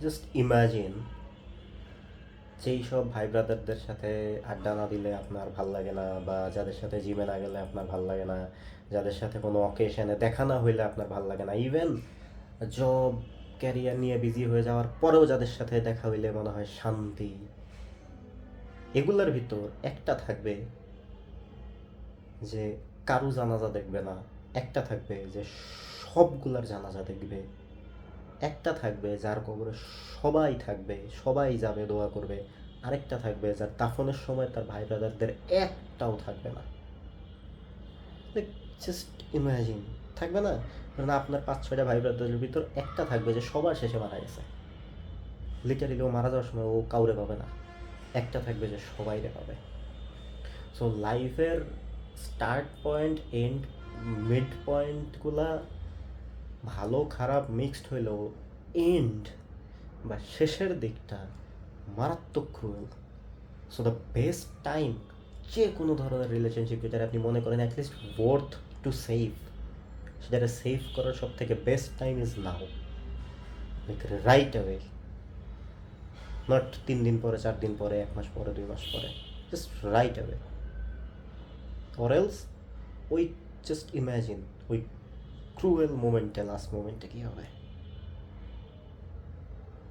Just imagine, যেই সব ভাই ব্রাদারদের সাথে আড্ডা না দিলে আপনার ভাল লাগে না, বা যাদের সাথে জিমে না গেলে আপনার ভাল লাগে না, যাদের সাথে কোনো অকেশনে দেখা না হইলে আপনার ভাল লাগে না, ইভেন জব ক্যারিয়ার নিয়ে বিজি হয়ে যাওয়ার পরেও যাদের সাথে দেখা হইলে মনে হয় শান্তি, এগুলোর ভিতর একটা থাকবে যে কারু জানাজা দেখবে না, একটা থাকবে যে সবগুলার জানাজা দেখবে, একটা থাকবে যার কবরে সবাই থাকবে, সবাই যাবে দোয়া করবে, আরেকটা থাকবে যার দাফনের সময় তার ভাই ব্রাদারদের একটাও থাকবে না। জাস্ট ইমাজিন, থাকবে না? কারণ আপনার 5-6টা ভাই ব্রাদারের ভিতর একটা থাকবে যে সবার শেষে মারা গেছে, লিটারেলি ও মারা যাওয়ার সময় ও কাউরে পাবে না, একটা থাকবে যে সবাইরে পাবে। সো লাইফের স্টার্ট পয়েন্ট, এন্ড, মিড পয়েন্টগুলা ভালো খারাপ মিক্সড হইলেও এন্ড বা শেষের দিকটা মারাত্মক cruel. So the best time, যে কোনো ধরনের রিলেশনশিপ যেটা আপনি মনে করেন অ্যাটলিস্ট ওয়ার্থ টু সেভ, সেটা সেভ করার সব থেকে best time is now, like right away, not 3 দিন পরে, 4 দিন পরে, 1 মাস পরে, 2 মাস পরে, just right away. Or else ওই জাস্ট ইমাজিন ওই ক্রুয়েল মোমেন্টে, লাস্ট মোমেন্টে কী হবে।